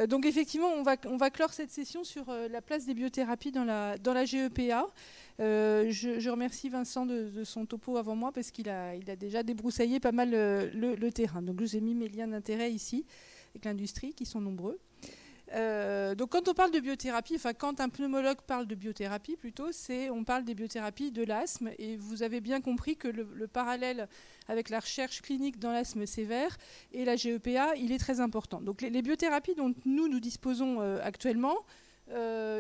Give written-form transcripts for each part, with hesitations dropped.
Donc effectivement, on va clore cette session sur la place des biothérapies dans la GEPA. Je remercie Vincent de son topo avant moi parce qu'il a déjà débroussaillé pas mal le terrain. Donc je vous ai mis mes liens d'intérêt ici avec l'industrie qui sont nombreux. Donc quand on parle de biothérapie, enfin quand un pneumologue parle de biothérapie plutôt, on parle des biothérapies de l'asthme, et vous avez bien compris que le parallèle avec la recherche clinique dans l'asthme sévère et la GEPA, il est très important. Donc les biothérapies dont nous disposons actuellement,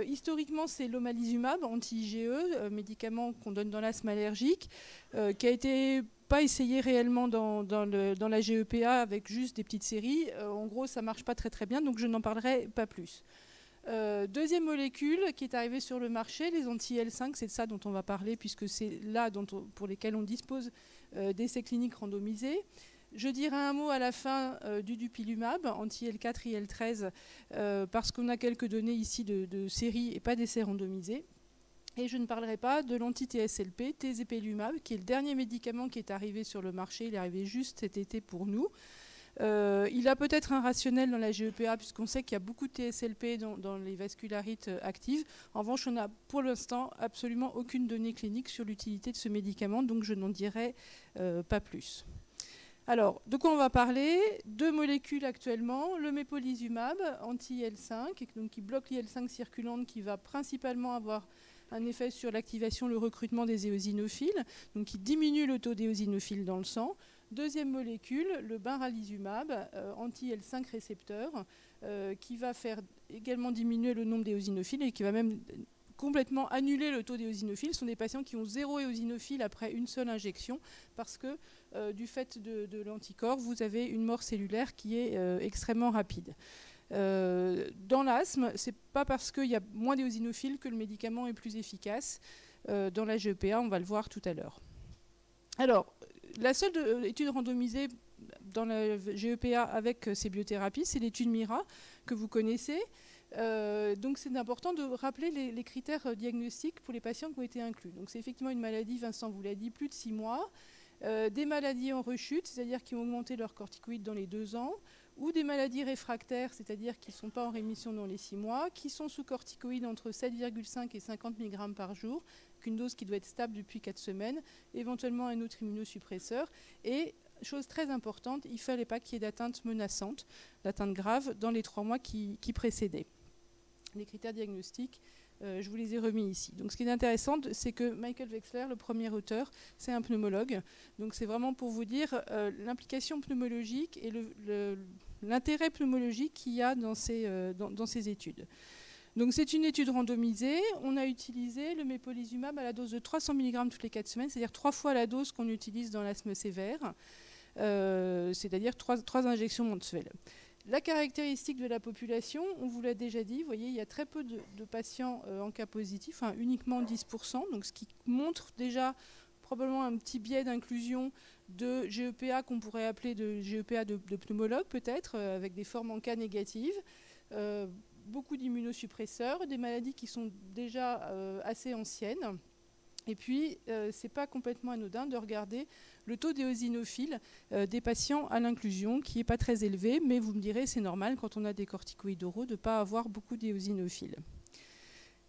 historiquement c'est l'omalizumab, anti-IgE, médicament qu'on donne dans l'asthme allergique, qui a été pas essayé réellement dans la GEPA avec juste des petites séries. En gros, ça marche pas très très bien, donc je n'en parlerai pas plus. Deuxième molécule qui est arrivée sur le marché, les anti-IL-5, c'est de ça dont on va parler, puisque c'est là pour lesquels on dispose d'essais cliniques randomisés. Je dirai un mot à la fin du dupilumab, anti-IL4, IL13, parce qu'on a quelques données ici de séries et pas d'essais randomisés. Et je ne parlerai pas de l'anti-TSLP, tezepelumab, qui est le dernier médicament qui est arrivé sur le marché. Il est arrivé juste cet été pour nous. Il a peut-être un rationnel dans la GEPA, puisqu'on sait qu'il y a beaucoup de TSLP dans les vascularites actives. En revanche, on n'a pour l'instant absolument aucune donnée clinique sur l'utilité de ce médicament, donc je n'en dirai pas plus. Alors, de quoi on va parler? Deux molécules actuellement, le mepolizumab, anti-IL5, qui bloque l'IL5 circulante, qui va principalement avoir un effet sur l'activation, le recrutement des éosinophiles, donc qui diminue le taux d'éosinophiles dans le sang. Deuxième molécule, le benralizumab, anti-IL5 récepteur, qui va faire également diminuer le nombre d'éosinophiles et qui va même complètement annuler le taux d'éosinophiles. Ce sont des patients qui ont 0 éosinophile après une seule injection, parce que du fait de l'anticorps, vous avez une mort cellulaire qui est extrêmement rapide. Dans l'asthme, ce n'est pas parce qu'il y a moins d'éosinophiles que le médicament est plus efficace. Dans la GEPA, on va le voir tout à l'heure. Alors, la seule étude randomisée dans la GEPA avec ces biothérapies, c'est l'étude MIRA, que vous connaissez. Donc c'est important de rappeler les critères diagnostiques pour les patients qui ont été inclus. Donc c'est effectivement une maladie, Vincent vous l'a dit, plus de 6 mois. Des maladies en rechute, c'est-à-dire qui ont augmenté leur corticoïdes dans les 2 ans, ou des maladies réfractaires, c'est-à-dire qui ne sont pas en rémission dans les 6 mois, qui sont sous corticoïdes entre 7,5 et 50 mg par jour, qu'une dose qui doit être stable depuis 4 semaines, éventuellement un autre immunosuppresseur. Et, chose très importante, il ne fallait pas qu'il y ait d'atteinte menaçante, d'atteinte grave, dans les 3 mois qui précédaient. Les critères diagnostiques, je vous les ai remis ici. Donc ce qui est intéressant, c'est que Michael Wechsler, le premier auteur, c'est un pneumologue. Donc c'est vraiment pour vous dire l'implication pneumologique et l'intérêt pneumologique qu'il y a dans ces études. Donc c'est une étude randomisée. On a utilisé le mepolizumab à la dose de 300 mg toutes les 4 semaines, c'est-à-dire 3 fois la dose qu'on utilise dans l'asthme sévère, c'est-à-dire 3 injections mensuelles. La caractéristique de la population, on vous l'a déjà dit, vous voyez, il y a très peu de patients en cas positif, hein, uniquement 10%, donc ce qui montre déjà probablement un petit biais d'inclusion de GEPA qu'on pourrait appeler de GEPA de pneumologue peut-être, avec des formes en cas négatives, beaucoup d'immunosuppresseurs, des maladies qui sont déjà assez anciennes. Et puis, ce n'est pas complètement anodin de regarder le taux d'éosinophiles des patients à l'inclusion, qui n'est pas très élevé, mais vous me direz, c'est normal quand on a des corticoïdes oraux de ne pas avoir beaucoup d'éosinophiles.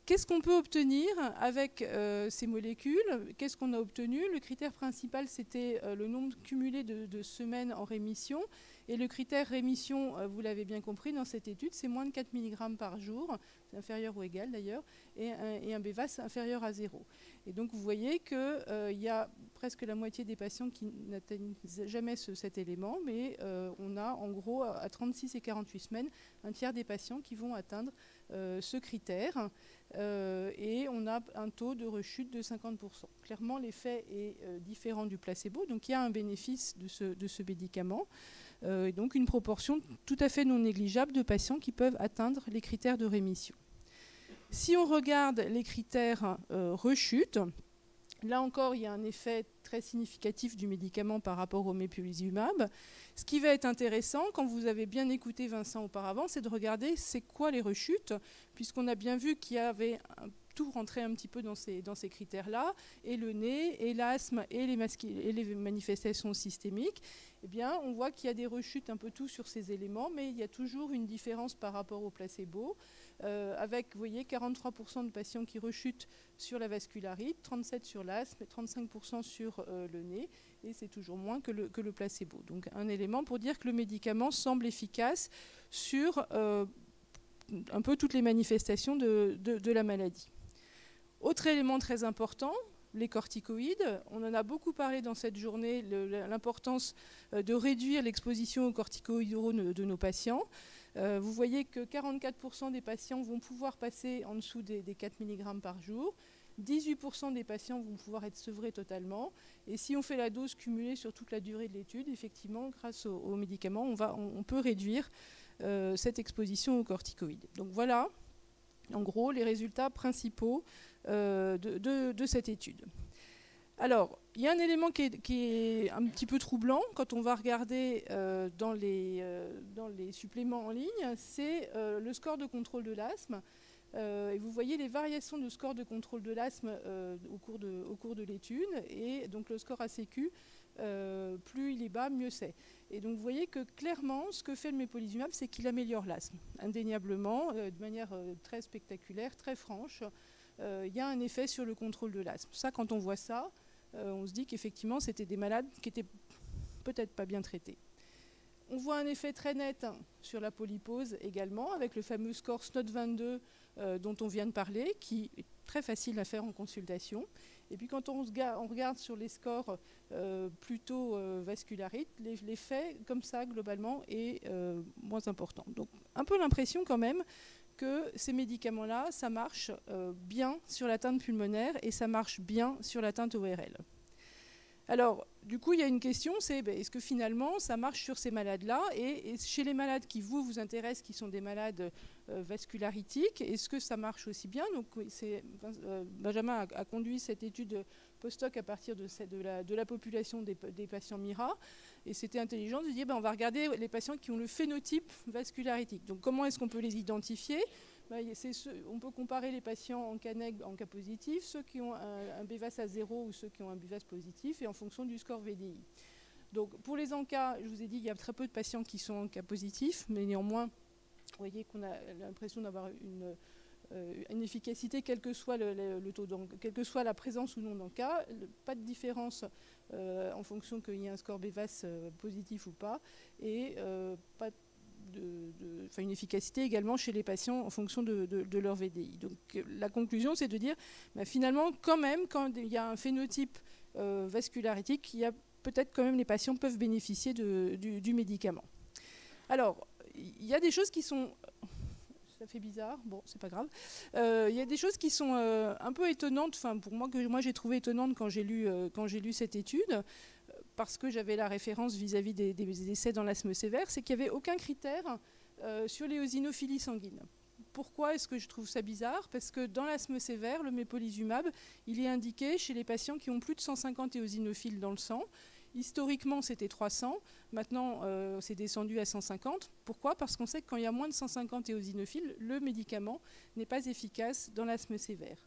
Qu'est-ce qu'on peut obtenir avec ces molécules? Qu'est-ce qu'on a obtenu? Le critère principal, c'était le nombre cumulé de semaines en rémission. Et le critère rémission, vous l'avez bien compris dans cette étude, c'est moins de 4 mg par jour, c'est inférieur ou égal d'ailleurs, et un BVAS inférieur à 0. Et donc vous voyez qu'il y a presque la moitié des patients qui n'atteignent jamais cet élément, mais on a en gros à 36 et 48 semaines un tiers des patients qui vont atteindre ce critère, et on a un taux de rechute de 50%. Clairement l'effet est différent du placebo, donc il y a un bénéfice de ce médicament, et donc une proportion tout à fait non négligeable de patients qui peuvent atteindre les critères de rémission. Si on regarde les critères rechute, là encore, il y a un effet très significatif du médicament par rapport au mepolizumab. Ce qui va être intéressant, quand vous avez bien écouté Vincent auparavant, c'est de regarder c'est quoi les rechutes, puisqu'on a bien vu qu'il y avait tout rentrait un petit peu dans ces critères-là, et le nez, et l'asthme, et les manifestations systémiques, eh bien, on voit qu'il y a des rechutes un peu tout sur ces éléments, mais il y a toujours une différence par rapport au placebo, avec, vous voyez, 43% de patients qui rechutent sur la vascularite, 37% sur l'asthme, et 35% sur le nez, et c'est toujours moins que le placebo. Donc un élément pour dire que le médicament semble efficace sur un peu toutes les manifestations de la maladie. Autre élément très important, les corticoïdes. On en a beaucoup parlé dans cette journée, l'importance de réduire l'exposition aux corticoïdes oraux de nos patients. Vous voyez que 44% des patients vont pouvoir passer en dessous des 4 mg par jour. 18% des patients vont pouvoir être sevrés totalement. Et si on fait la dose cumulée sur toute la durée de l'étude, effectivement, grâce aux médicaments, on peut réduire cette exposition aux corticoïdes. Donc voilà, en gros, les résultats principaux de cette étude. Alors, il y a un élément qui est un petit peu troublant quand on va regarder dans les suppléments en ligne, c'est le score de contrôle de l'asthme. Et vous voyez les variations de score de contrôle de l'asthme au cours de l'étude. Et donc le score ACQ, plus il est bas, mieux c'est. Et donc vous voyez que clairement, ce que fait le mépolizumab, c'est qu'il améliore l'asthme, indéniablement, de manière très spectaculaire, très franche. Il y a un effet sur le contrôle de l'asthme. Ça, quand on voit ça, on se dit qu'effectivement, c'était des malades qui n'étaient peut-être pas bien traités. On voit un effet très net sur la polypose également, avec le fameux score SNOT-22 dont on vient de parler, qui est très facile à faire en consultation. Et puis quand on regarde sur les scores plutôt vascularites, l'effet, comme ça, globalement, est moins important. Donc un peu l'impression quand même que ces médicaments-là, ça marche bien sur l'atteinte pulmonaire et ça marche bien sur l'atteinte ORL. Alors, du coup, il y a une question, c'est est-ce que finalement, ça marche sur ces malades-là et chez les malades qui vous intéressent, qui sont des malades vascularitiques, est-ce que ça marche aussi bien? Donc, Benjamin a conduit cette étude post-hoc à partir de la population des patients MIRA. Et c'était intelligent de dire, on va regarder les patients qui ont le phénotype vascularitique. Donc, comment est-ce qu'on peut les identifier? On peut comparer les patients en CANEG en cas positif, ceux qui ont un BVAS à 0 ou ceux qui ont un BVAS positif, et en fonction du score VDI. Donc pour les ENCA, je vous ai dit, il y a très peu de patients qui sont en cas positif, mais néanmoins, vous voyez qu'on a l'impression d'avoir une efficacité, quel que soit le taux, quelle que soit la présence ou non d'ENCA, pas de différence en fonction qu'il y ait un score BVAS positif ou pas, et pas une efficacité également chez les patients en fonction de leur VDI. Donc la conclusion, c'est de dire, finalement, quand même, quand il y a un phénotype vascularitique, il y a peut-être quand même les patients peuvent bénéficier du médicament. Alors, il y a des choses qui sont... Ça fait bizarre, bon, c'est pas grave. Il y a des choses qui sont un peu étonnantes, pour moi, que moi j'ai trouvé étonnantes quand j'ai lu cette étude, parce que j'avais la référence vis-à-vis des essais dans l'asthme sévère, c'est qu'il n'y avait aucun critère sur l'éosinophile sanguine. Pourquoi est-ce que je trouve ça bizarre? Parce que dans l'asthme sévère, le mépolizumab, il est indiqué chez les patients qui ont plus de 150 éosinophiles dans le sang. Historiquement, c'était 300. Maintenant, c'est descendu à 150. Pourquoi? Parce qu'on sait que quand il y a moins de 150 éosinophiles, le médicament n'est pas efficace dans l'asthme sévère.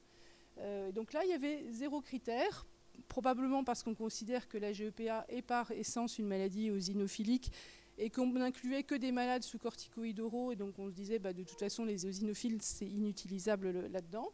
Donc là, il y avait 0 critère, probablement parce qu'on considère que la GEPA est par essence une maladie éosinophilique et qu'on n'incluait que des malades sous corticoïdes oraux, et donc on se disait de toute façon les éosinophiles c'est inutilisable là-dedans.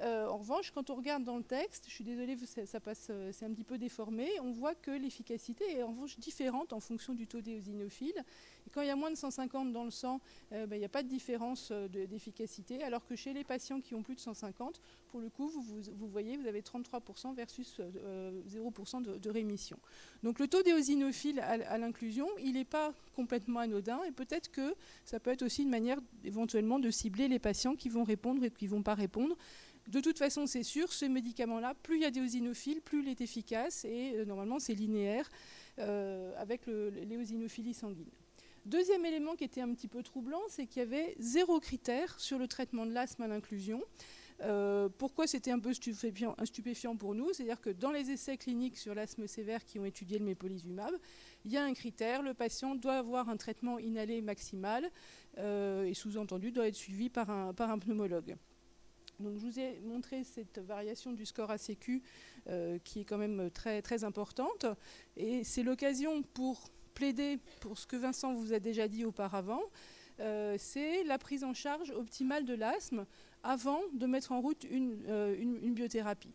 En revanche, quand on regarde dans le texte, je suis désolée, ça passe, c'est un petit peu déformé, on voit que l'efficacité est en revanche différente en fonction du taux d'éosinophiles. Et quand il y a moins de 150 dans le sang, il n'y a pas de différence d'efficacité, alors que chez les patients qui ont plus de 150, pour le coup, vous voyez, vous avez 33% versus 0% de rémission. Donc le taux d'éosinophiles à l'inclusion, il n'est pas complètement anodin, et peut-être que ça peut être aussi une manière éventuellement de cibler les patients qui vont répondre et qui ne vont pas répondre. De toute façon, c'est sûr, ce médicament-là, plus il y a d'éosinophiles, plus il est efficace, et normalement c'est linéaire avec l'éosinophilie sanguine. Deuxième élément qui était un petit peu troublant, c'est qu'il y avait 0 critère sur le traitement de l'asthme à l'inclusion. Pourquoi c'était un peu stupéfiant pour nous? C'est-à-dire que dans les essais cliniques sur l'asthme sévère qui ont étudié le mépolizumab, il y a un critère, le patient doit avoir un traitement inhalé maximal et sous-entendu doit être suivi par un pneumologue. Donc je vous ai montré cette variation du score ACQ qui est quand même très, très importante. Et c'est l'occasion pour plaider pour ce que Vincent vous a déjà dit auparavant, c'est la prise en charge optimale de l'asthme avant de mettre en route une biothérapie.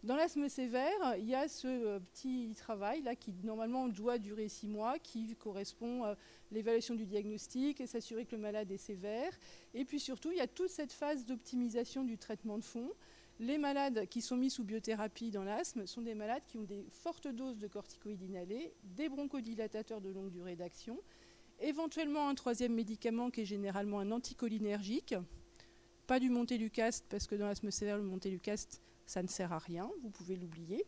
Dans l'asthme sévère, il y a ce petit travail là qui normalement doit durer 6 mois, qui correspond à l'évaluation du diagnostic et s'assurer que le malade est sévère. Et puis surtout, il y a toute cette phase d'optimisation du traitement de fond. Les malades qui sont mis sous biothérapie dans l'asthme sont des malades qui ont des fortes doses de corticoïdes inhalés, des bronchodilatateurs de longue durée d'action, éventuellement un troisième médicament qui est généralement un anticholinergique, pas du montelukast, parce que dans l'asthme sévère, le montelukast, ça ne sert à rien, vous pouvez l'oublier.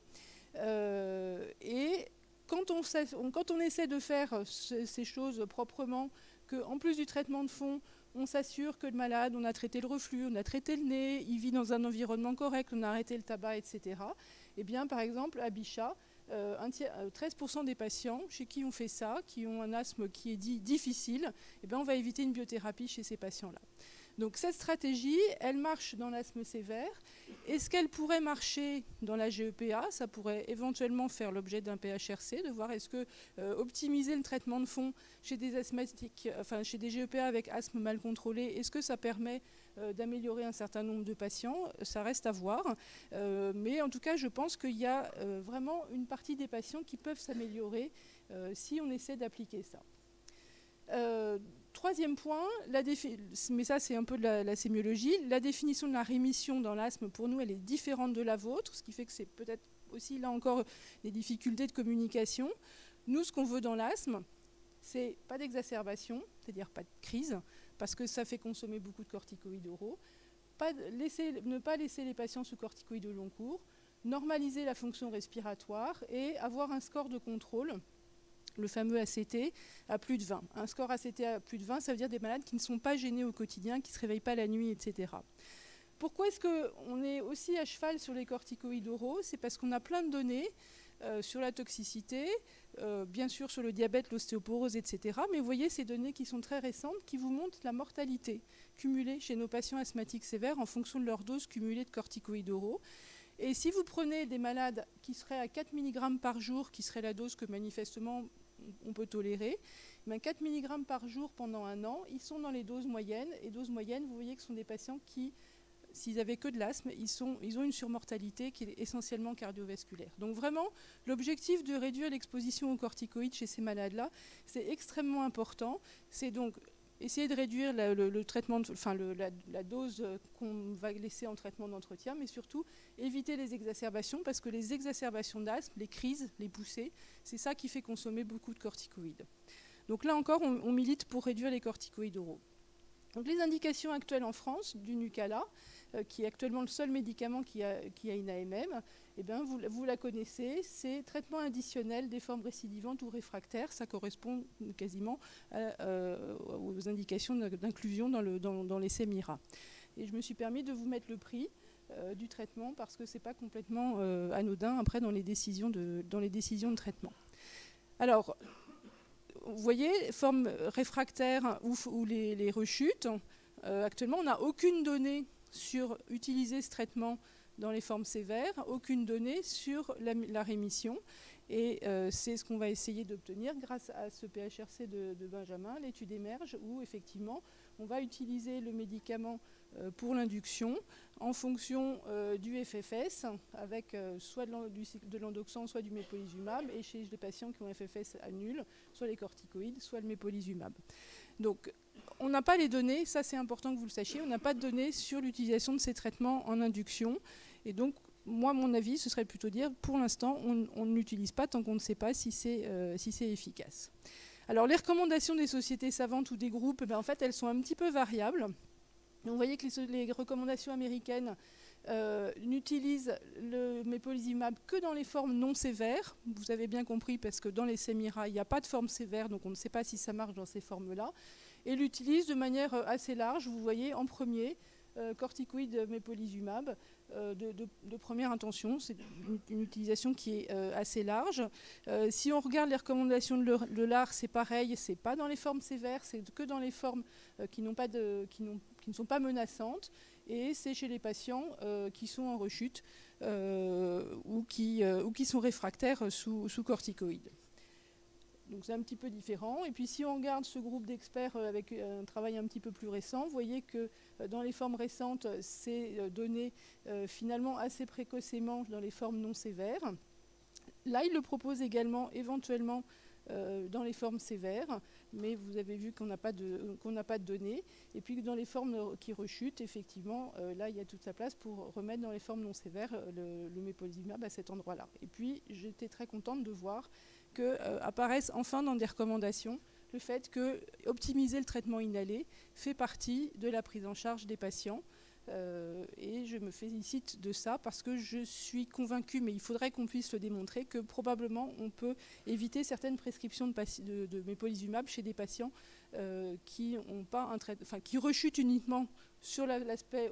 Et quand on essaie de faire ces choses proprement, qu'en plus du traitement de fond, on s'assure que le malade, on a traité le reflux, on a traité le nez, il vit dans un environnement correct, on a arrêté le tabac, etc. Eh bien, par exemple, à Bichat, 13% des patients chez qui on fait ça, qui ont un asthme qui est dit difficile, eh bien, on va éviter une biothérapie chez ces patients-là. Donc cette stratégie, elle marche dans l'asthme sévère. Est-ce qu'elle pourrait marcher dans la GEPA? Ça pourrait éventuellement faire l'objet d'un PHRC, de voir est-ce que optimiser le traitement de fond chez des asthmatiques, enfin chez des GEPA avec asthme mal contrôlé, est-ce que ça permet d'améliorer un certain nombre de patients? Ça reste à voir. Mais en tout cas, je pense qu'il y a vraiment une partie des patients qui peuvent s'améliorer si on essaie d'appliquer ça. Troisième point, mais ça c'est un peu de la sémiologie, la définition de la rémission dans l'asthme, pour nous, elle est différente de la vôtre, ce qui fait que c'est peut-être aussi là encore des difficultés de communication. Nous, ce qu'on veut dans l'asthme, c'est pas d'exacerbation, c'est-à-dire pas de crise, parce que ça fait consommer beaucoup de corticoïdes oraux, ne pas laisser les patients sous corticoïdes au long cours, normaliser la fonction respiratoire et avoir un score de contrôle, le fameux ACT, à plus de 20. Un score ACT à plus de 20, ça veut dire des malades qui ne sont pas gênés au quotidien, qui ne se réveillent pas la nuit, etc. Pourquoi est-ce qu'on est aussi à cheval sur les corticoïdes oraux? C'est parce qu'on a plein de données sur la toxicité, bien sûr sur le diabète, l'ostéoporose, etc. Mais vous voyez ces données qui sont très récentes, qui vous montrent la mortalité cumulée chez nos patients asthmatiques sévères en fonction de leur dose cumulée de corticoïdes oraux. Et si vous prenez des malades qui seraient à 4 mg par jour, qui serait la dose que manifestement on peut tolérer, mais 4 mg par jour pendant 1 an, ils sont dans les doses moyennes. Et doses moyennes, vous voyez que ce sont des patients qui, s'ils n'avaient que de l'asthme, ils ont une surmortalité qui est essentiellement cardiovasculaire. Donc vraiment, l'objectif de réduire l'exposition aux corticoïdes chez ces malades-là, c'est extrêmement important. C'est donc essayer de réduire le traitement, la dose qu'on va laisser en traitement d'entretien, mais surtout éviter les exacerbations, parce que les exacerbations d'asthme, les crises, les poussées, c'est ça qui fait consommer beaucoup de corticoïdes. Donc là encore, on milite pour réduire les corticoïdes oraux. Donc les indications actuelles en France du Nucala, qui est actuellement le seul médicament qui a une AMM, eh bien, vous la connaissez, c'est traitement additionnel des formes récidivantes ou réfractaires. Ça correspond quasiment aux indications d'inclusion dans l'essai MIRA. Et je me suis permis de vous mettre le prix du traitement parce que ce n'est pas complètement anodin après dans les décisions de traitement. Alors, vous voyez, formes réfractaires ou les rechutes, actuellement on n'a aucune donnée sur utiliser ce traitement dans les formes sévères, aucune donnée sur la rémission. Et c'est ce qu'on va essayer d'obtenir grâce à ce PHRC de Benjamin, l'étude émerge, où effectivement on va utiliser le médicament pour l'induction en fonction du FFS, avec soit de l'endoxan, soit du mépolizumab, et chez les patients qui ont FFS à nul, soit les corticoïdes, soit le mépolizumab. Donc on n'a pas les données, ça c'est important que vous le sachiez, on n'a pas de données sur l'utilisation de ces traitements en induction. Et donc, moi, mon avis, ce serait plutôt dire, pour l'instant, on ne l'utilise pas tant qu'on ne sait pas si c'est efficace. Alors, les recommandations des sociétés savantes ou des groupes, en fait, elles sont un petit peu variables. Donc, vous voyez que les recommandations américaines n'utilisent le mépolizumab que dans les formes non sévères. Vous avez bien compris, parce que dans les MIRA, il n'y a pas de forme sévère, donc on ne sait pas si ça marche dans ces formes-là. Et l'utilise de manière assez large, vous voyez, en premier, corticoïdes mépolizumab de première intention. C'est une utilisation qui est assez large. Si on regarde les recommandations de l'ARS, c'est pareil, c'est pas dans les formes sévères, c'est que dans les formes qui ne sont pas menaçantes, et c'est chez les patients qui sont en rechute ou qui sont réfractaires sous corticoïdes. Donc c'est un petit peu différent. Et puis si on regarde ce groupe d'experts avec un travail un petit peu plus récent, vous voyez que dans les formes récentes, c'est donné finalement assez précocement dans les formes non sévères. Là, il le propose également éventuellement dans les formes sévères, mais vous avez vu qu'on n'a pas de données. Et puis dans les formes qui rechutent, effectivement, là, il y a toute sa place pour remettre dans les formes non sévères le mépolizumab à cet endroit-là. Et puis, j'étais très contente de voir que apparaissent enfin dans des recommandations le fait que optimiser le traitement inhalé fait partie de la prise en charge des patients. Et je me félicite de ça parce que je suis convaincue, mais il faudrait qu'on puisse le démontrer, que probablement on peut éviter certaines prescriptions de mépolizumab chez des patients qui rechutent uniquement sur l'aspect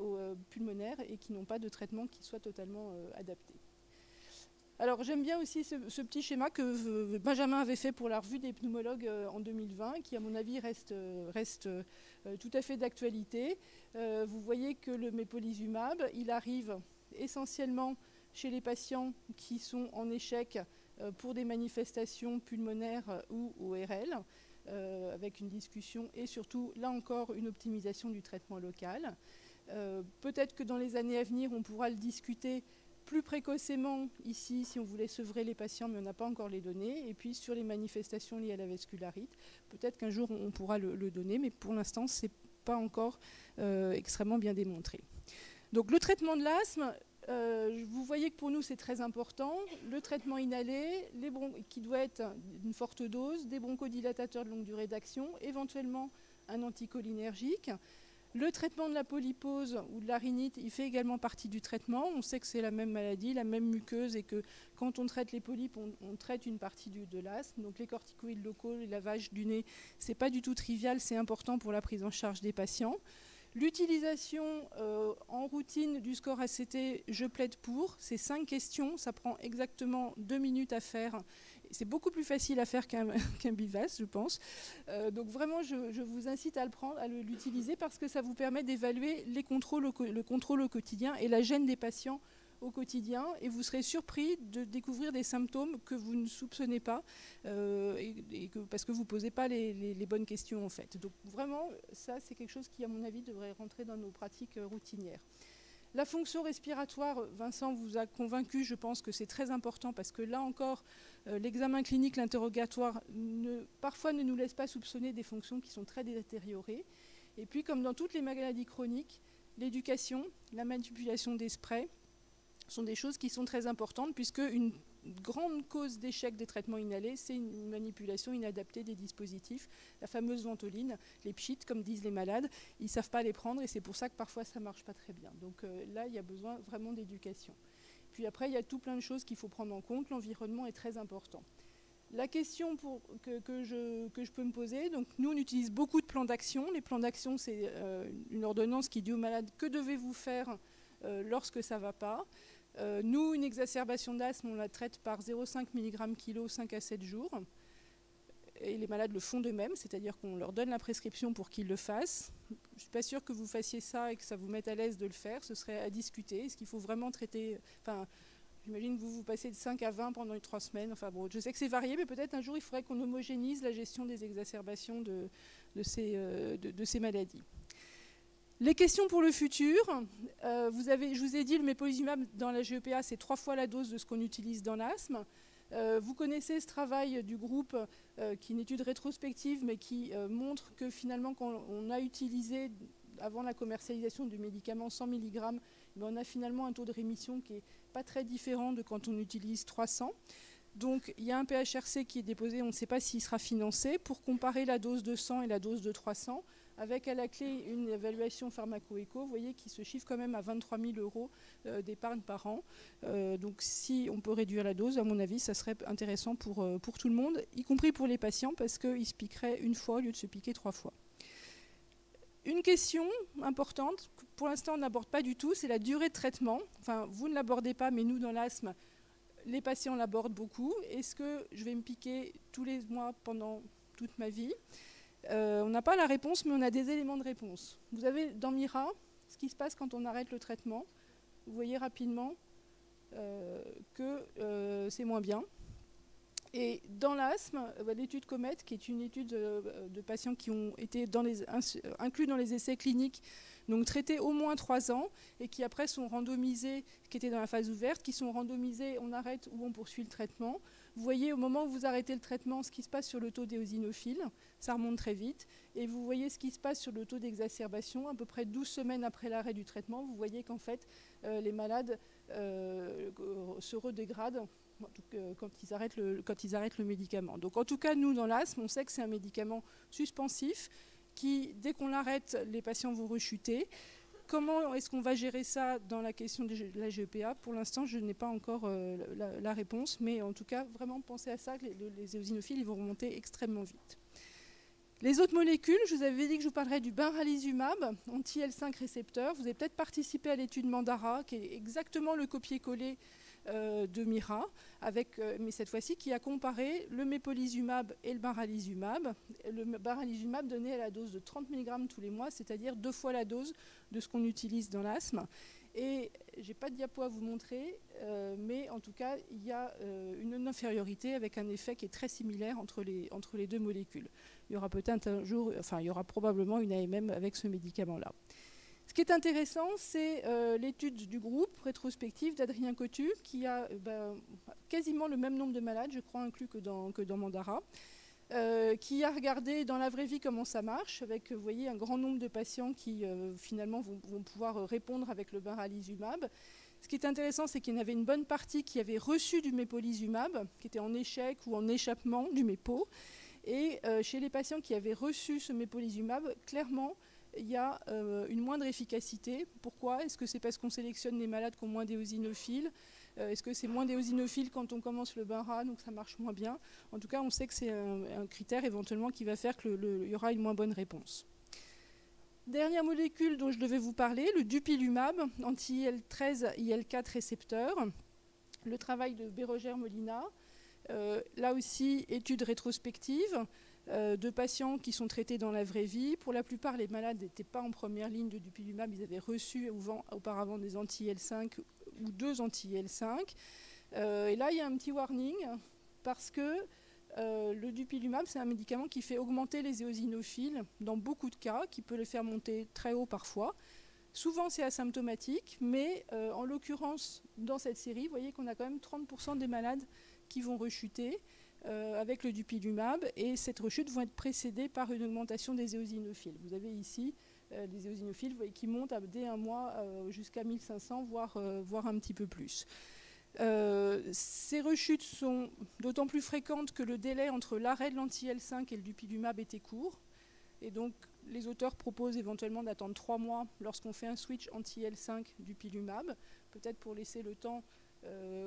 pulmonaire et qui n'ont pas de traitement qui soit totalement adapté. Alors j'aime bien aussi ce petit schéma que Benjamin avait fait pour la revue des pneumologues en 2020, qui à mon avis reste tout à fait d'actualité. Vous voyez que le mépolizumab, il arrive essentiellement chez les patients qui sont en échec pour des manifestations pulmonaires ou ORL, avec une discussion et surtout, là encore, une optimisation du traitement local. Peut-être que dans les années à venir, on pourra le discuter plus précocement ici, si on voulait sevrer les patients, mais on n'a pas encore les données. Et puis sur les manifestations liées à la vascularite, peut-être qu'un jour on pourra le donner, mais pour l'instant, ce n'est pas encore extrêmement bien démontré. Donc le traitement de l'asthme, vous voyez que pour nous c'est très important. Le traitement inhalé, qui doit être d'une forte dose, des bronchodilatateurs de longue durée d'action, éventuellement un anticholinergique. Le traitement de la polypose ou de la rhinite, il fait également partie du traitement. On sait que c'est la même maladie, la même muqueuse, et que quand on traite les polypes, on traite une partie de l'asthme. Donc les corticoïdes locaux, les lavages du nez, c'est pas du tout trivial, c'est important pour la prise en charge des patients. L'utilisation en routine du score ACT, je plaide pour. C'est 5 questions, ça prend exactement 2 minutes à faire. C'est beaucoup plus facile à faire qu'un BIVAS, je pense. Donc vraiment, je vous incite à l'utiliser parce que ça vous permet d'évaluer le contrôle au quotidien et la gêne des patients au quotidien. Et vous serez surpris de découvrir des symptômes que vous ne soupçonnez pas parce que vous ne posez pas les bonnes questions en fait. Donc vraiment, ça c'est quelque chose qui, à mon avis, devrait rentrer dans nos pratiques routinières. La fonction respiratoire, Vincent vous a convaincu, je pense que c'est très important parce que là encore, l'examen clinique, l'interrogatoire, parfois ne nous laisse pas soupçonner des fonctions qui sont très détériorées. Et puis, comme dans toutes les maladies chroniques, l'éducation, la manipulation des sprays sont des choses qui sont très importantes puisque une grande cause d'échec des traitements inhalés, c'est une manipulation inadaptée des dispositifs, la fameuse ventoline, les pchites, comme disent les malades, ils ne savent pas les prendre et c'est pour ça que parfois ça ne marche pas très bien. Donc là, il y a besoin vraiment d'éducation. Puis après, il y a tout plein de choses qu'il faut prendre en compte, l'environnement est très important. La question que je peux me poser, donc nous on utilise beaucoup de plans d'action. Les plans d'action, c'est une ordonnance qui dit au malade que devez-vous faire lorsque ça ne va pas. Nous, une exacerbation d'asthme, on la traite par 0,5 mg/kg 5 à 7 jours. Et les malades le font d'eux-mêmes, c'est-à-dire qu'on leur donne la prescription pour qu'ils le fassent. Je ne suis pas sûre que vous fassiez ça et que ça vous mette à l'aise de le faire. Ce serait à discuter. Est-ce qu'il faut vraiment traiter... Enfin, j'imagine que vous passez de 5 à 20 pendant 3 semaines. Enfin bon, je sais que c'est varié, mais peut-être un jour, il faudrait qu'on homogénise la gestion des exacerbations de ces maladies. Les questions pour le futur, je vous ai dit, le mépolizumab dans la GEPA, c'est 3 fois la dose de ce qu'on utilise dans l'asthme. Vous connaissez ce travail du groupe qui est une étude rétrospective, mais qui montre que finalement, quand on a utilisé, avant la commercialisation du médicament 100 mg, on a finalement un taux de rémission qui n'est pas très différent de quand on utilise 300. Donc il y a un PHRC qui est déposé, on ne sait pas s'il sera financé, pour comparer la dose de 100 et la dose de 300, avec à la clé une évaluation pharmaco-éco, vous voyez, qui se chiffre quand même à 23 000 € d'épargne par an. Donc si on peut réduire la dose, à mon avis, ça serait intéressant pour tout le monde, y compris pour les patients, parce qu'ils se piqueraient une fois au lieu de se piquer 3 fois. Une question importante, que pour l'instant on n'aborde pas du tout, c'est la durée de traitement. Enfin, vous ne l'abordez pas, mais nous dans l'asthme, les patients l'abordent beaucoup. Est-ce que je vais me piquer tous les mois pendant toute ma vie? On n'a pas la réponse, mais on a des éléments de réponse. Vous avez dans MIRA ce qui se passe quand on arrête le traitement. Vous voyez rapidement que c'est moins bien. Et dans l'asthme, l'étude COMET, qui est une étude de patients qui ont été inclus dans les essais cliniques, donc traités au moins 3 ans, et qui après sont randomisés, qui étaient dans la phase ouverte, qui sont randomisés, on arrête ou on poursuit le traitement. Vous voyez au moment où vous arrêtez le traitement ce qui se passe sur le taux d'éosinophiles, ça remonte très vite, et vous voyez ce qui se passe sur le taux d'exacerbation, à peu près 12 semaines après l'arrêt du traitement, vous voyez qu'en fait les malades se redégradent quand ils arrêtent le médicament. Donc en tout cas, nous, dans l'asthme, on sait que c'est un médicament suspensif qui, dès qu'on l'arrête, les patients vont rechuter. Comment est-ce qu'on va gérer ça dans la question de la GEPA? Pour l'instant, je n'ai pas encore la réponse, mais en tout cas, vraiment pensez à ça, que les éosinophiles ils vont remonter extrêmement vite. Les autres molécules, je vous avais dit que je vous parlerais du benralizumab, anti-L5 récepteur. Vous avez peut-être participé à l'étude Mandara, qui est exactement le copier-coller de MIRA, mais cette fois-ci qui a comparé le mépolizumab et le benralizumab. Le benralizumab donné à la dose de 30 mg tous les mois, c'est-à-dire 2 fois la dose de ce qu'on utilise dans l'asthme. Et je n'ai pas de diapo à vous montrer, mais en tout cas, il y a une non-infériorité avec un effet qui est très similaire entre les deux molécules. Il y aura peut-être un jour, enfin, il y aura probablement une AMM avec ce médicament-là. Ce qui est intéressant, c'est l'étude du groupe rétrospective d'Adrien Cotu, qui a quasiment le même nombre de malades, je crois, inclus que dans Mandara, qui a regardé dans la vraie vie comment ça marche, avec, vous voyez, un grand nombre de patients qui, finalement, vont pouvoir répondre avec le benralizumab. Ce qui est intéressant, c'est qu'il y en avait une bonne partie qui avait reçu du mépolizumab, qui était en échec ou en échappement du mépo. Et chez les patients qui avaient reçu ce mépolizumab, clairement, il y a une moindre efficacité. Pourquoi? Est-ce que c'est parce qu'on sélectionne les malades qui ont moins d'éosinophiles? Est-ce que c'est moins d'éosinophiles quand on commence le benra, donc ça marche moins bien? En tout cas, on sait que c'est un critère éventuellement qui va faire qu'il y aura une moins bonne réponse. Dernière molécule dont je devais vous parler, le dupilumab, anti-IL-13, IL-4 récepteur. Le travail de Bérogère-Molina. Là aussi, étude rétrospective de patients qui sont traités dans la vraie vie. Pour la plupart, les malades n'étaient pas en première ligne de dupilumab, ils avaient reçu auparavant des anti-IL5 ou 2 anti-IL5. Et là, il y a un petit warning, parce que le dupilumab, c'est un médicament qui fait augmenter les éosinophiles dans beaucoup de cas, qui peut les faire monter très haut parfois. Souvent, c'est asymptomatique, mais en l'occurrence, dans cette série, vous voyez qu'on a quand même 30% des malades qui vont rechuter avec le dupilumab, et cette rechute vont être précédées par une augmentation des éosinophiles. Vous avez ici des éosinophiles qui montent dès un mois jusqu'à 1500, voire un petit peu plus. Ces rechutes sont d'autant plus fréquentes que le délai entre l'arrêt de l'anti-L5 et le dupilumab était court, et donc les auteurs proposent éventuellement d'attendre 3 mois lorsqu'on fait un switch anti-L5 dupilumab, peut-être pour laisser le temps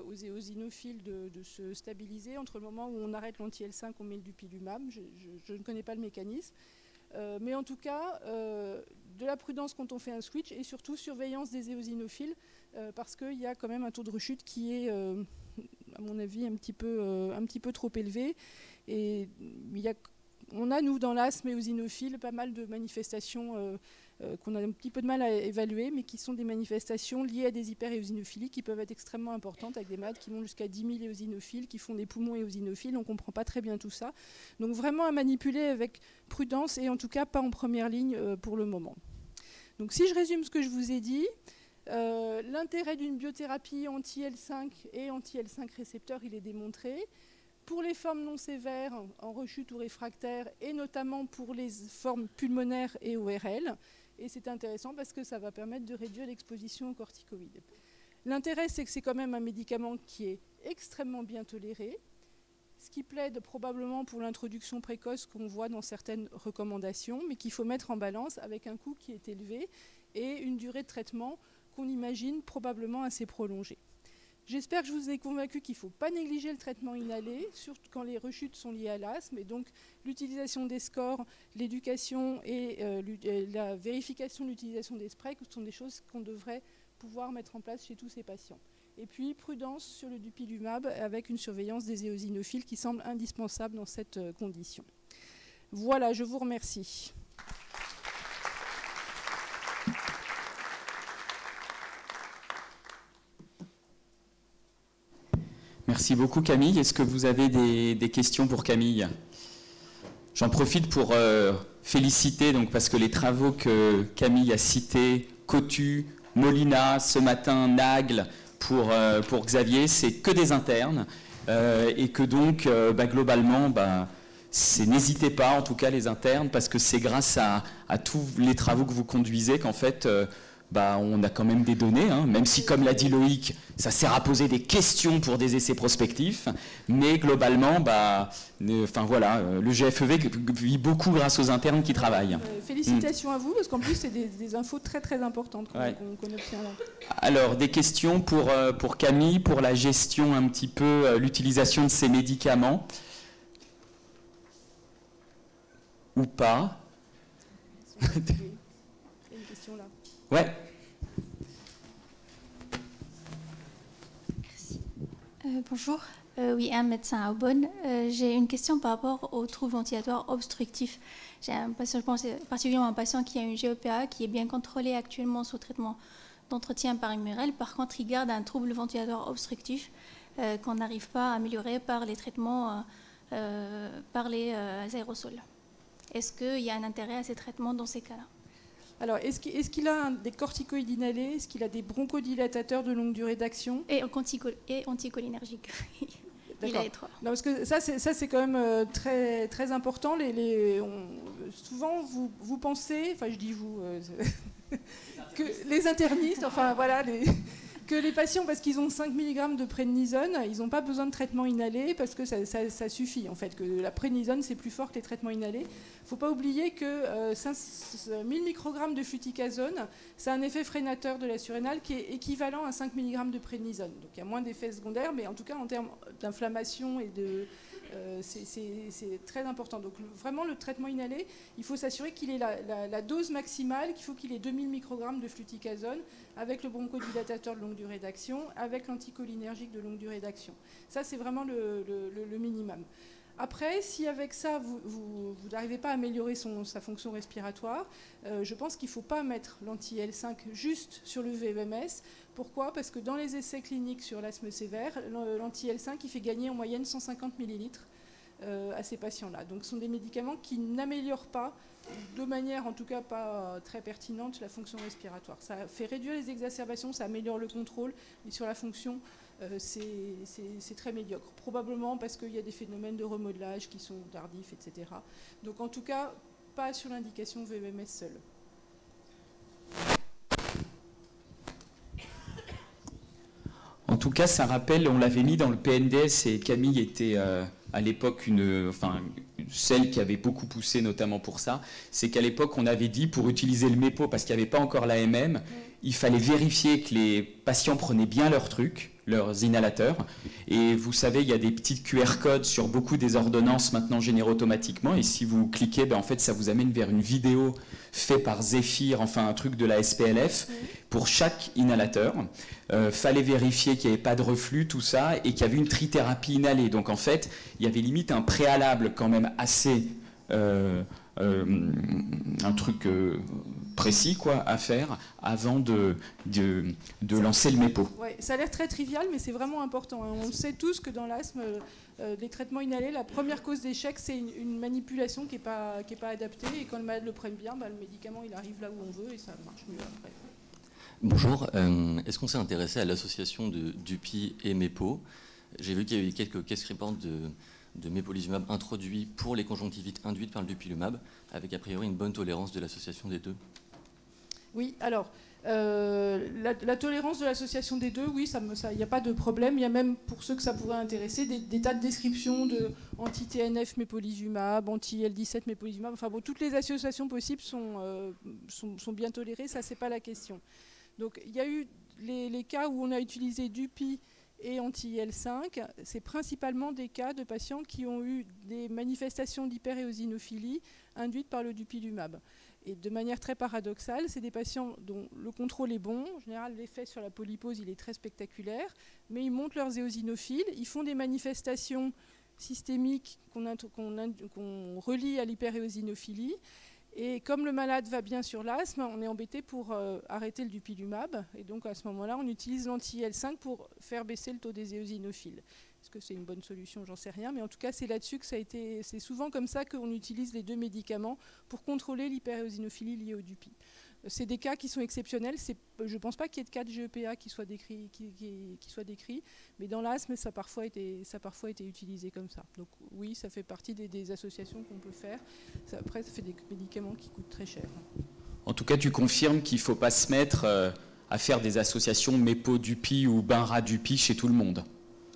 aux éosinophiles de se stabiliser. Entre le moment où on arrête l'anti-L5, on met le dupilumab. Je ne connais pas le mécanisme. Mais en tout cas, de la prudence quand on fait un switch, et surtout surveillance des éosinophiles, parce qu'il y a quand même un taux de rechute qui est, à mon avis, un petit peu trop élevé. Et on a, nous, dans l'asthme éosinophile, pas mal de manifestations qu'on a un petit peu de mal à évaluer, mais qui sont des manifestations liées à des hyperéosinophilies qui peuvent être extrêmement importantes, avec des malades qui vont jusqu'à 10 000 éosinophiles, qui font des poumons éosinophiles. On ne comprend pas très bien tout ça. Donc vraiment à manipuler avec prudence, et en tout cas pas en première ligne pour le moment. Donc si je résume ce que je vous ai dit, l'intérêt d'une biothérapie anti-L5 et anti-L5 récepteur, il est démontré. Pour les formes non sévères, en rechute ou réfractaire, et notamment pour les formes pulmonaires et ORL. Et c'est intéressant parce que ça va permettre de réduire l'exposition aux corticoïdes. L'intérêt, c'est que c'est quand même un médicament qui est extrêmement bien toléré, ce qui plaide probablement pour l'introduction précoce qu'on voit dans certaines recommandations, mais qu'il faut mettre en balance avec un coût qui est élevé et une durée de traitement qu'on imagine probablement assez prolongée. J'espère que je vous ai convaincu qu'il ne faut pas négliger le traitement inhalé, surtout quand les rechutes sont liées à l'asthme. Et donc, l'utilisation des scores, l'éducation et la vérification de l'utilisation des sprays sont des choses qu'on devrait pouvoir mettre en place chez tous ces patients. Et puis, prudence sur le dupilumab avec une surveillance des éosinophiles qui semble indispensable dans cette condition. Voilà, je vous remercie. Merci beaucoup Camille. Est-ce que vous avez des questions pour Camille? J'en profite pour féliciter, donc, parce que les travaux que Camille a cités, Cotu, Molina, ce matin Nagle, pour Xavier, c'est que des internes. Et que donc, globalement, n'hésitez pas, en tout cas les internes, parce que c'est grâce à tous les travaux que vous conduisez qu'en fait... on a quand même des données, hein, même si, comme l'a dit Loïc, ça sert à poser des questions pour des essais prospectifs, mais globalement, le GFEV vit beaucoup grâce aux internes qui travaillent. Félicitations à vous, parce qu'en plus, c'est des infos très très importantes qu'on obtient là. Alors, des questions pour Camille, pour la gestion un petit peu, l'utilisation de ces médicaments, ou pas? Il y a une question là. Ouais. Merci. Bonjour, oui, un médecin à Aubonne. J'ai une question par rapport aux troubles ventilatoires obstructifs. J'ai un patient, je pense particulièrement un patient qui a une GEPA, qui est bien contrôlé actuellement sous traitement d'entretien par Immurel. Par contre, il garde un trouble ventilatoire obstructif qu'on n'arrive pas à améliorer par les traitements, par les aérosols. Est-ce qu'il y a un intérêt à ces traitements dans ces cas-là? Alors, est-ce qu'il a des corticoïdes inhalés? Est-ce qu'il a des bronchodilatateurs de longue durée d'action? Et anticholinergiques. Il a les trois. Non, parce que ça c'est quand même très, très important. Souvent, vous pensez, enfin je dis vous, que les internistes, enfin voilà, que les patients, parce qu'ils ont 5 mg de prédnisone, ils n'ont pas besoin de traitement inhalé parce que ça suffit, en fait, que la prédnisone, c'est plus fort que les traitements inhalés. Il ne faut pas oublier que 1000 microgrammes de fluticasone, c'est un effet freinateur de la surrénale qui est équivalent à 5 mg de prédnisone. Donc il y a moins d'effets secondaires, mais en tout cas, en termes d'inflammation et de... c'est très important. Donc vraiment, le traitement inhalé, il faut s'assurer qu'il ait la dose maximale, qu'il faut qu'il ait 2000 microgrammes de fluticasone avec le bronchodilatateur de longue durée d'action, avec l'anticholinergique de longue durée d'action. Ça, c'est vraiment le minimum. Après, si avec ça, vous n'arrivez pas à améliorer sa fonction respiratoire, je pense qu'il ne faut pas mettre l'anti-L5 juste sur le VMS. Pourquoi? Parce que dans les essais cliniques sur l'asthme sévère, l'anti-L5 il fait gagner en moyenne 150 millilitres à ces patients-là. Donc ce sont des médicaments qui n'améliorent pas, de manière en tout cas pas très pertinente, la fonction respiratoire. Ça fait réduire les exacerbations, ça améliore le contrôle, mais sur la fonction, c'est très médiocre. Probablement parce qu'il y a des phénomènes de remodelage qui sont tardifs, etc. Donc en tout cas, pas sur l'indication VMS seule. En tout cas, ça rappelle, on l'avait mis dans le PNDS et Camille était à l'époque celle qui avait beaucoup poussé notamment pour ça. C'est qu'à l'époque, on avait dit pour utiliser le MEPO, parce qu'il n'y avait pas encore l'AMM, il fallait vérifier que les patients prenaient bien leurs trucs, leurs inhalateurs. Et vous savez, il y a des petites QR codes sur beaucoup des ordonnances maintenant générées automatiquement. Et si vous cliquez, en fait, ça vous amène vers une vidéo faite par Zephyr, enfin un truc de la SPLF, pour chaque inhalateur. Fallait vérifier qu'il n'y avait pas de reflux, tout ça, et qu'il y avait une trithérapie inhalée. Donc en fait, il y avait limite un préalable quand même assez... un truc précis à faire avant de lancer le MEPO. Ouais, ça a l'air très trivial, mais c'est vraiment important. On sait tous que dans l'asthme, les traitements inhalés, la première cause d'échec, c'est une manipulation qui n'est pas adaptée. Et quand le malade le prenne bien, le médicament il arrive là où on veut et ça marche mieux après. Bonjour, est-ce qu'on s'est intéressé à l'association de DUPI et MEPO? J'ai vu qu'il y avait quelques caisses répantes de mépolizumab introduits pour les conjonctivites induites par le dupilumab, avec a priori une bonne tolérance de l'association des deux. Oui, alors, la tolérance de l'association des deux, oui, il n'y a pas de problème. Il y a même, pour ceux que ça pourrait intéresser, des tas de descriptions de anti-TNF mépolizumab, anti-L17 mépolizumab. Enfin bon, toutes les associations possibles sont bien tolérées, ça, c'est pas la question. Donc, il y a eu les cas où on a utilisé DUPI et anti-IL-5, c'est principalement des cas de patients qui ont eu des manifestations d'hyperéosinophilie induites par le dupilumab. Et de manière très paradoxale, c'est des patients dont le contrôle est bon. En général, l'effet sur la polypose, il est très spectaculaire, mais ils montent leurs éosinophiles, ils font des manifestations systémiques qu'on relie à l'hyperéosinophilie. Et comme le malade va bien sur l'asthme, on est embêté pour arrêter le dupilumab. Et donc à ce moment-là, on utilise l'anti-IL-5 pour faire baisser le taux des éosinophiles. Est-ce que c'est une bonne solution? J'en sais rien. Mais en tout cas, c'est là-dessus que ça a été. C'est souvent comme ça qu'on utilise les deux médicaments pour contrôler l'hyperéosinophilie liée au dupi. C'est des cas qui sont exceptionnels. Je ne pense pas qu'il y ait de cas de GEPA qui soient décrits, mais dans l'asthme, ça a parfois été utilisé comme ça. Donc oui, ça fait partie des associations qu'on peut faire. Après, ça fait des médicaments qui coûtent très cher. En tout cas, tu confirmes qu'il ne faut pas se mettre à faire des associations MEPO-DUPI ou BINRA-DUPI chez tout le monde?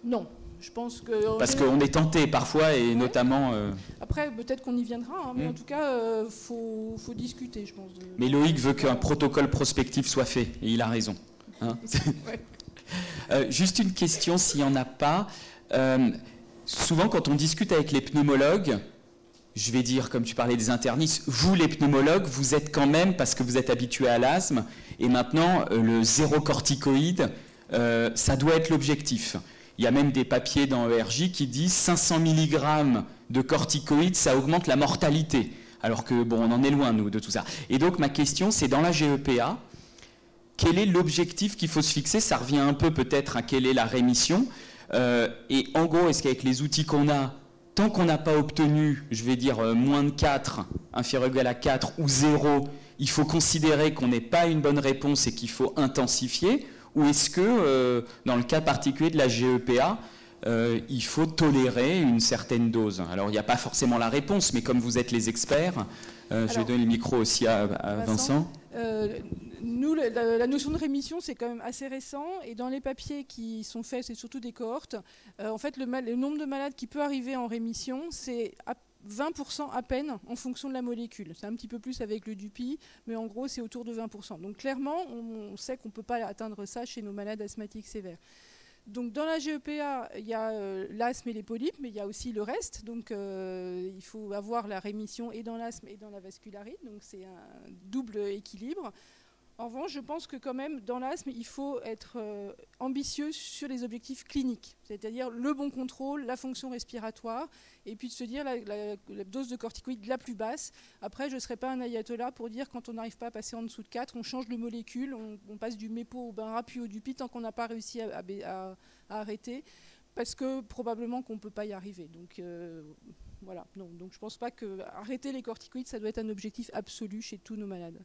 Non. Je pense que parce qu'on est tenté parfois, et notamment... Après, peut-être qu'on y viendra, hein, mais en tout cas, faut discuter, je pense. Mais Loïc veut qu'un protocole prospectif soit fait, et il a raison. Hein. Juste une question, s'il n'y en a pas. Souvent, quand on discute avec les pneumologues, je vais dire, comme tu parlais des internistes, vous, les pneumologues, vous êtes quand même, parce que vous êtes habitués à l'asthme, et maintenant, le zéro corticoïde, ça doit être l'objectif. Il y a même des papiers dans ERJ qui disent 500 mg de corticoïdes, ça augmente la mortalité. Alors que, bon, on en est loin, nous, de tout ça. Et donc, ma question, c'est dans la GEPA, quel est l'objectif qu'il faut se fixer? Ça revient un peu peut-être à quelle est la rémission. Et en gros, est-ce qu'avec les outils qu'on a, tant qu'on n'a pas obtenu, je vais dire, moins de 4, inférieur ou égal à 4 ou 0, il faut considérer qu'on n'est pas une bonne réponse et qu'il faut intensifier? Ou est-ce que, dans le cas particulier de la GEPA, il faut tolérer une certaine dose? Alors, il n'y a pas forcément la réponse, mais comme vous êtes les experts, je vais donner le micro aussi à Vincent. Nous, la notion de rémission, c'est quand même assez récent. Et dans les papiers qui sont faits, c'est surtout des cohortes. En fait, le nombre de malades qui peut arriver en rémission, c'est 20% à peine en fonction de la molécule. C'est un petit peu plus avec le DUPI, mais en gros, c'est autour de 20%. Donc clairement, on sait qu'on ne peut pas atteindre ça chez nos malades asthmatiques sévères. Donc dans la GEPA, il y a l'asthme et les polypes, mais il y a aussi le reste. Donc il faut avoir la rémission et dans l'asthme et dans la vascularite. Donc c'est un double équilibre. En revanche, je pense que quand même, dans l'asthme, il faut être ambitieux sur les objectifs cliniques, c'est-à-dire le bon contrôle, la fonction respiratoire, et puis de se dire la dose de corticoïdes la plus basse. Après, je ne serai pas un ayatollah pour dire quand on n'arrive pas à passer en dessous de 4, on change de molécule, on passe du MEPO au BINRA puis au DUPI tant qu'on n'a pas réussi à arrêter, parce que probablement qu'on ne peut pas y arriver. Donc voilà. Donc je ne pense pas que arrêter les corticoïdes, ça doit être un objectif absolu chez tous nos malades.